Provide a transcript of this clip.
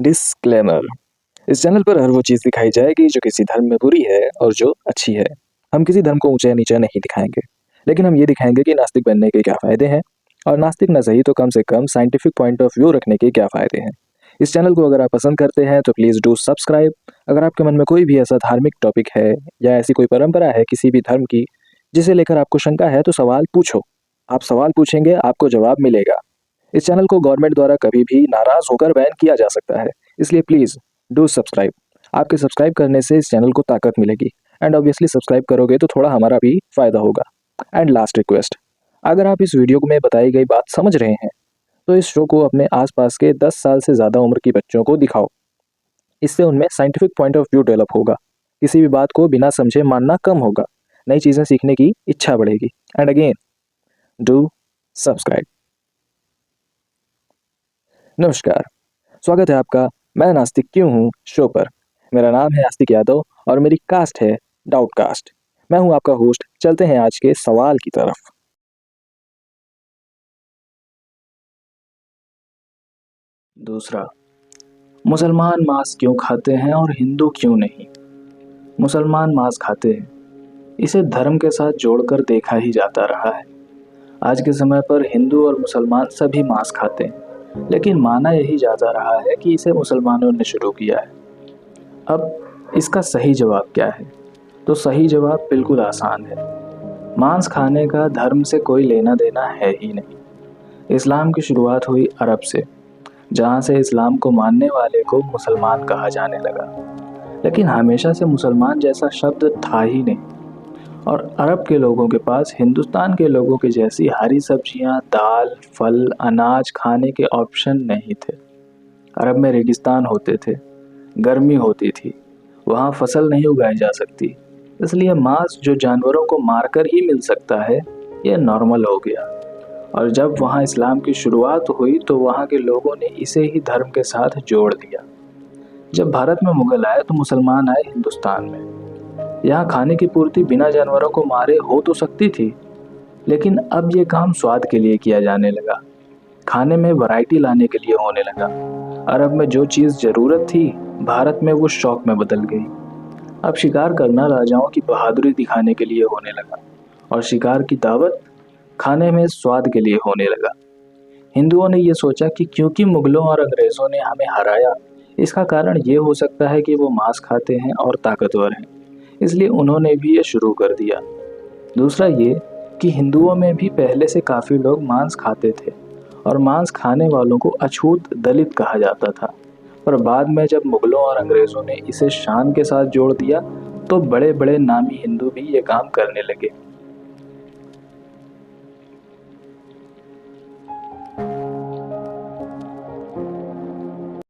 Disclaimer. इस channel पर हर वो चीज़ दिखाई जाएगी जो किसी धर्म में बुरी है और जो अच्छी है। हम किसी धर्म को ऊंचा या नीचा नहीं दिखाएंगे, लेकिन हम ये दिखाएंगे कि नास्तिक बनने के क्या फ़ायदे हैं, और नास्तिक न सही तो कम से कम साइंटिफिक पॉइंट ऑफ व्यू रखने के क्या फ़ायदे हैं। इस चैनल को अगर आप पसंद करते हैं तो प्लीज़ डू सब्सक्राइब। अगर आपके मन में कोई भी ऐसा धार्मिक टॉपिक है या ऐसी कोई परंपरा है किसी भी धर्म की जिसे लेकर आपको शंका है, तो सवाल पूछो। आप सवाल पूछेंगे, आपको जवाब मिलेगा। इस चैनल को गवर्नमेंट द्वारा कभी भी नाराज़ होकर बैन किया जा सकता है, इसलिए प्लीज़ डू सब्सक्राइब। आपके सब्सक्राइब करने से इस चैनल को ताकत मिलेगी, एंड ऑब्वियसली सब्सक्राइब करोगे तो थोड़ा हमारा भी फ़ायदा होगा। एंड लास्ट रिक्वेस्ट, अगर आप इस वीडियो में बताई गई बात समझ रहे हैं तो इस शो को अपने आसपास के 10 साल से ज़्यादा उम्र की बच्चों को दिखाओ। इससे उनमें scientific point of view develop होगा, किसी भी बात को बिना समझे मानना कम होगा, नई चीज़ें सीखने की इच्छा बढ़ेगी। And again, do subscribe. नमस्कार, स्वागत है आपका मैं नास्तिक क्यों हूँ शो पर। मेरा नाम है आस्तिक यादव और मेरी कास्ट है डाउट कास्ट। मैं हूँ आपका होस्ट। चलते हैं आज के सवाल की तरफ। दूसरा, मुसलमान मांस क्यों खाते हैं और हिंदू क्यों नहीं? मुसलमान मांस खाते हैं, इसे धर्म के साथ जोड़कर देखा ही जाता रहा है। आज के समय पर हिंदू और मुसलमान सभी मांस खाते हैं, लेकिन माना यही जाता रहा है कि इसे मुसलमानों ने शुरू किया है। अब इसका सही जवाब क्या है? तो सही जवाब बिल्कुल आसान है। मांस खाने का धर्म से कोई लेना देना है ही नहीं। इस्लाम की शुरुआत हुई अरब से, जहाँ से इस्लाम को मानने वाले को मुसलमान कहा जाने लगा। लेकिन हमेशा से मुसलमान जैसा शब्द था ही नहीं, और अरब के लोगों के पास हिंदुस्तान के लोगों के जैसी हरी सब्जियां, दाल, फल, अनाज खाने के ऑप्शन नहीं थे। अरब में रेगिस्तान होते थे, गर्मी होती थी, वहाँ फसल नहीं उगाई जा सकती, इसलिए मांस जो जानवरों को मारकर ही मिल सकता है, यह नॉर्मल हो गया। और जब वहाँ इस्लाम की शुरुआत हुई तो वहाँ के लोगों ने इसे ही धर्म के साथ जोड़ दिया। जब भारत में मुगल आए तो मुसलमान आए हिंदुस्तान में। यहाँ खाने की पूर्ति बिना जानवरों को मारे हो तो सकती थी, लेकिन अब ये काम स्वाद के लिए किया जाने लगा, खाने में वैरायटी लाने के लिए होने लगा। अरब में जो चीज़ ज़रूरत थी, भारत में वो शौक में बदल गई। अब शिकार करना राजाओं की बहादुरी दिखाने के लिए होने लगा, और शिकार की दावत खाने में स्वाद के लिए होने लगा। हिंदुओं ने ये सोचा कि क्योंकि मुगलों और अंग्रेज़ों ने हमें हराया, इसका कारण ये हो सकता है कि वो मांस खाते हैं और ताकतवर हैं, इसलिए उन्होंने भी ये शुरू कर दिया। दूसरा ये कि हिंदुओं में भी पहले से काफ़ी लोग मांस खाते थे, और मांस खाने वालों को अछूत दलित कहा जाता था। पर बाद में जब मुगलों और अंग्रेज़ों ने इसे शान के साथ जोड़ दिया, तो बड़े बड़े नामी हिंदू भी ये काम करने लगे।